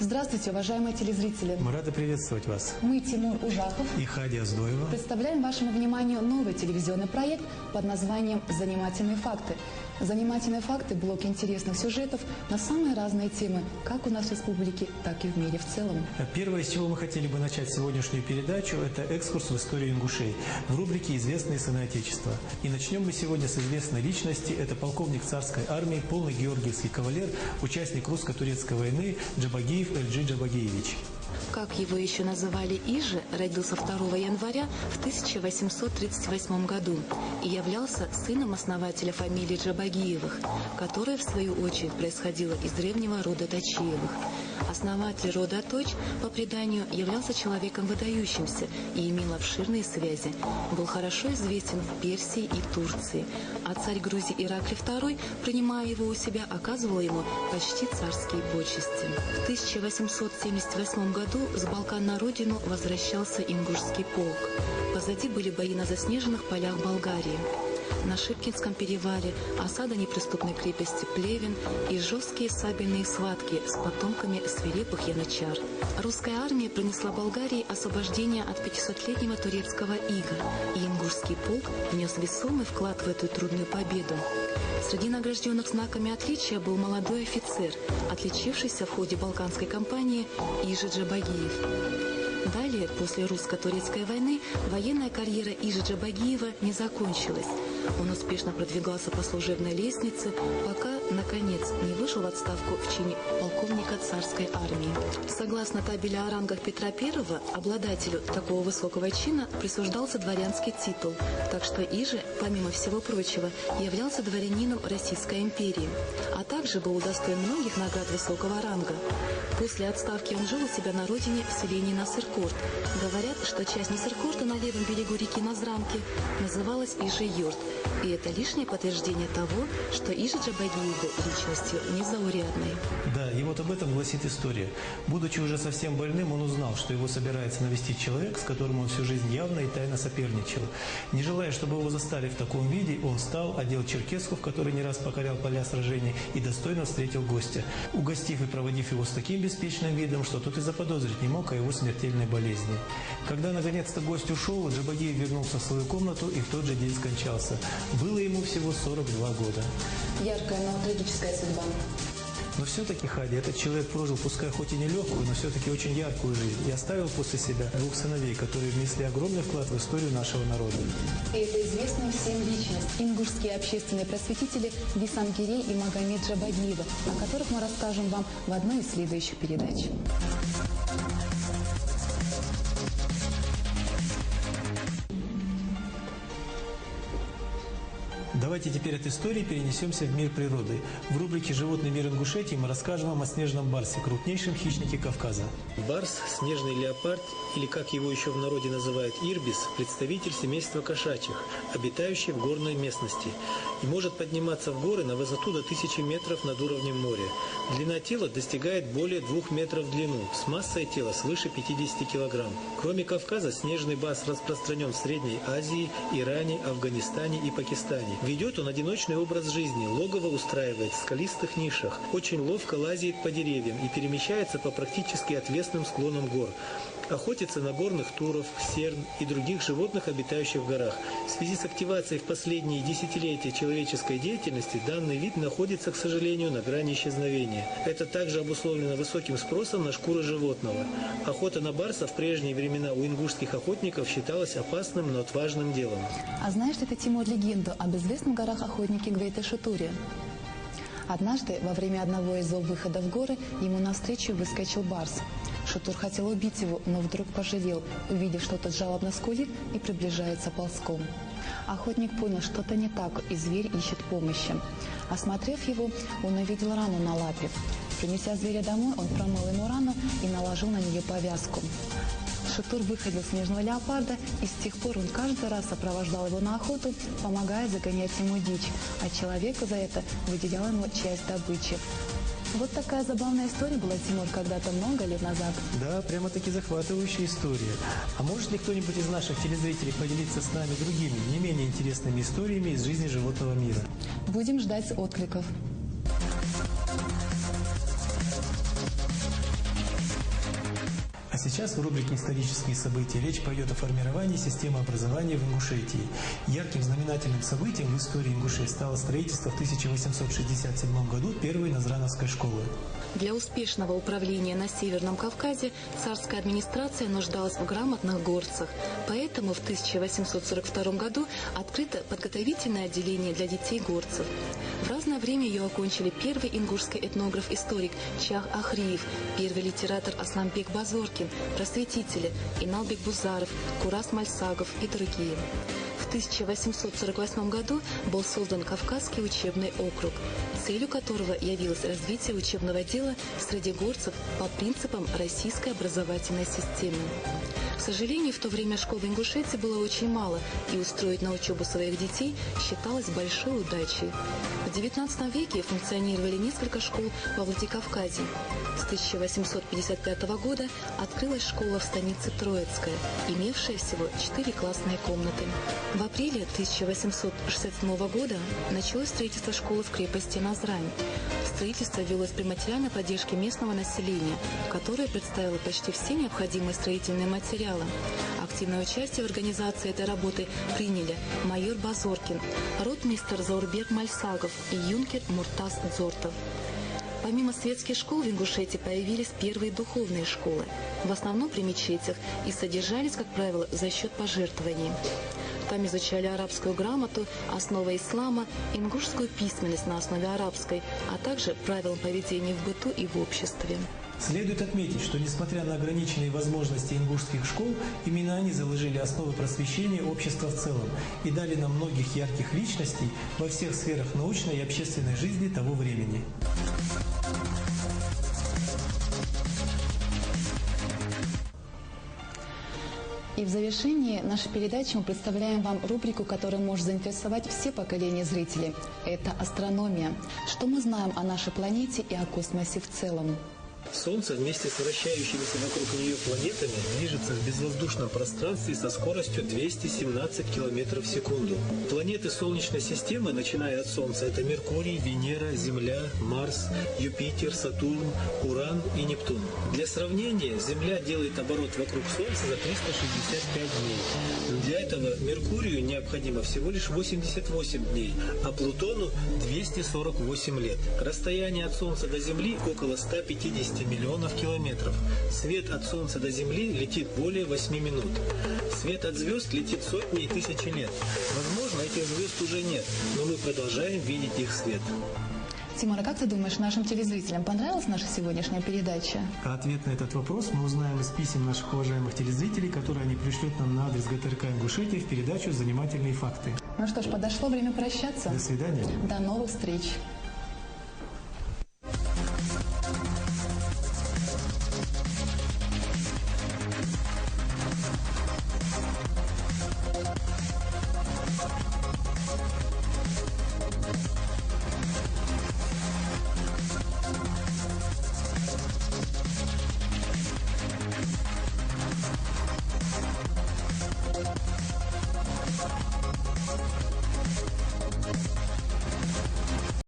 Здравствуйте, уважаемые телезрители. Мы рады приветствовать вас. Мы, Тимур Ужахов и Хади Аздоева, представляем вашему вниманию новый телевизионный проект под названием «Занимательные факты». «Занимательные факты» – блок интересных сюжетов на самые разные темы, как у нас в республике, так и в мире в целом. Первое, с чего мы хотели бы начать сегодняшнюю передачу, это экскурс в историю ингушей в рубрике «Известные сыны Отечества». И начнем мы сегодня с известной личности. Это полковник царской армии, полный георгиевский кавалер, участник русско-турецкой войны Джабагиев Эльджи Джабагиевич. Как его еще называли Ижи, родился 2 января в 1838 году и являлся сыном основателя фамилии Джабагиевых, которая, в свою очередь, происходила из древнего рода Точиевых. Основатель рода Точ, по преданию, являлся человеком выдающимся и имел обширные связи. Был хорошо известен в Персии и Турции, а царь Грузии Ираклий II, принимая его у себя, оказывал ему почти царские почести. В 1878 году с Балкан на родину возвращался ингушский полк. Позади были бои на заснеженных полях Болгарии. На Шипкинском перевале осада неприступной крепости Плевен и жесткие сабельные схватки с потомками свирепых янычар. Русская армия принесла Болгарии освобождение от 500-летнего турецкого ига, и ингушский полк внес весомый вклад в эту трудную победу. Среди награжденных знаками отличия был молодой офицер, отличившийся в ходе Балканской кампании Ижи Джабагиев. Далее, после русско-турецкой войны, военная карьера Ижи Джабагиева не закончилась. Он успешно продвигался по служебной лестнице, пока, наконец, не вышел в отставку в чине полковника царской армии. Согласно табели о рангах Петра I, обладателю такого высокого чина присуждался дворянский титул, так что Ижи, помимо всего прочего, являлся дворянином Российской империи, а также был удостоен многих наград высокого ранга. После отставки он жил у себя на родине в селении Насыркорт. Говорят, что часть Насыркорта на левом берегу реки Назранки называлась Ижи-Юрт. И это лишнее подтверждение того, что Ижи Джабагиев был личностью незаурядной. Да, и вот об этом гласит история. Будучи уже совсем больным, он узнал, что его собирается навестить человек, с которым он всю жизнь явно и тайно соперничал. Не желая, чтобы его застали в таком виде, он встал, одел черкеску, в которой не раз покорял поля сражений, и достойно встретил гостя, угостив и проводив его с таким беспечным видом, что тот и заподозрить не мог о его смертельной болезни. Когда наконец-то гость ушел, Джабагиев вернулся в свою комнату и в тот же день скончался. Было ему всего 42 года. Яркая, но трагическая судьба. Но все-таки, Хади, этот человек прожил, пускай хоть и нелегкую, но все-таки очень яркую жизнь и оставил после себя 2 сыновей, которые внесли огромный вклад в историю нашего народа. И это известная всем личность – ингушские общественные просветители Бисангирей и Магомед Джабагиева, о которых мы расскажем вам в одной из следующих передач. Давайте теперь от истории перенесемся в мир природы. В рубрике «Животный мир Ингушетии» мы расскажем вам о снежном барсе, крупнейшем хищнике Кавказа. Барс – снежный леопард, или как его еще в народе называют ирбис, представитель семейства кошачьих, обитающий в горной местности, и может подниматься в горы на высоту до 1000 метров над уровнем моря. Длина тела достигает более 2 метров в длину, с массой тела свыше 50 килограмм. Кроме Кавказа, снежный барс распространен в Средней Азии, Иране, Афганистане и Пакистане. Ведет он одиночный образ жизни, логово устраивает в скалистых нишах, очень ловко лазит по деревьям и перемещается по практически отвесным склонам гор. Охотится на горных туров, серн и других животных, обитающих в горах. В связи с активацией в последние десятилетия человеческой деятельности данный вид находится, к сожалению, на грани исчезновения. Это также обусловлено высоким спросом на шкуры животного. Охота на барса в прежние времена у ингушских охотников считалась опасным, но отважным делом. А знаешь ли ты, Тимур, легенду об известном в горах охотнике Гвейте-Шитуре? Однажды, во время одного из выходов в горы, ему навстречу выскочил барс. Шутур хотел убить его, но вдруг пожалел, увидев, что тот жалобно скулит и приближается ползком. Охотник понял, что-то не так, и зверь ищет помощи. Осмотрев его, он увидел рану на лапе. Принеся зверя домой, он промыл ему рану и наложил на нее повязку. Шутур выходил снежного леопарда, и с тех пор он каждый раз сопровождал его на охоту, помогая загонять ему дичь, а человеку за это выделял ему часть добычи. Вот такая забавная история была, Тимур, когда-то много лет назад. Да, прямо-таки захватывающая история. А может ли кто-нибудь из наших телезрителей поделиться с нами другими, не менее интересными историями из жизни животного мира? Будем ждать откликов. сейчас в рубрике «Исторические события» речь пойдет о формировании системы образования в Ингушетии. Ярким знаменательным событием в истории Ингушетии стало строительство в 1867 году первой Назрановской школы. Для успешного управления на Северном Кавказе царская администрация нуждалась в грамотных горцах. Поэтому в 1842 году открыто подготовительное отделение для детей горцев. В разное время ее окончили первый ингушский этнограф-историк Чах Ахриев, первый литератор Асламбек Базоркин, просветители Иналбек Бузаров, Курас Мальсагов и другие. В 1848 году был создан Кавказский учебный округ, целью которого явилось развитие учебного дела среди горцев по принципам российской образовательной системы. К сожалению, в то время школ в Ингушетии было очень мало, и устроить на учебу своих детей считалось большой удачей. В XIX веке функционировали несколько школ во Владикавказе. С 1855 года открылась школа в станице Троицкая, имевшая всего 4 классные комнаты. В апреле 1867 года началось строительство школы в крепости Назрань. Строительство велось при материальной поддержке местного населения, которое представило почти все необходимые строительные материалы. Активное участие в организации этой работы приняли майор Базоркин, ротмистр Заурбек Мальсагов и юнкер Муртаз Дзортов. Помимо светских школ в Ингушетии появились первые духовные школы, в основном при мечетях, и содержались, как правило, за счет пожертвований. Там изучали арабскую грамоту, основы ислама, ингушскую письменность на основе арабской, а также правилам поведения в быту и в обществе. Следует отметить, что несмотря на ограниченные возможности ингушских школ, именно они заложили основы просвещения общества в целом и дали нам многих ярких личностей во всех сферах научной и общественной жизни того времени. И в завершении нашей передачи мы представляем вам рубрику, которая может заинтересовать все поколения зрителей. Это астрономия. Что мы знаем о нашей планете и о космосе в целом? Солнце вместе с вращающимися вокруг нее планетами движется в безвоздушном пространстве со скоростью 217 км в секунду. Планеты Солнечной системы, начиная от Солнца, это Меркурий, Венера, Земля, Марс, Юпитер, Сатурн, Уран и Нептун. Для сравнения, Земля делает оборот вокруг Солнца за 365 дней. Для этого Меркурию необходимо всего лишь 88 дней, а Плутону 248 лет. Расстояние от Солнца до Земли около 150 миллионов километров. Свет от Солнца до Земли летит более 8 минут. Свет от звезд летит сотни и тысячи лет. Возможно, этих звезд уже нет, но мы продолжаем видеть их свет. Тимур, а как ты думаешь, нашим телезрителям понравилась наша сегодняшняя передача? А ответ на этот вопрос мы узнаем из писем наших уважаемых телезрителей, которые они пришлют нам на адрес ГТРК Ингушетия в передачу «Занимательные факты». Ну что ж, подошло время прощаться. До свидания. До новых встреч.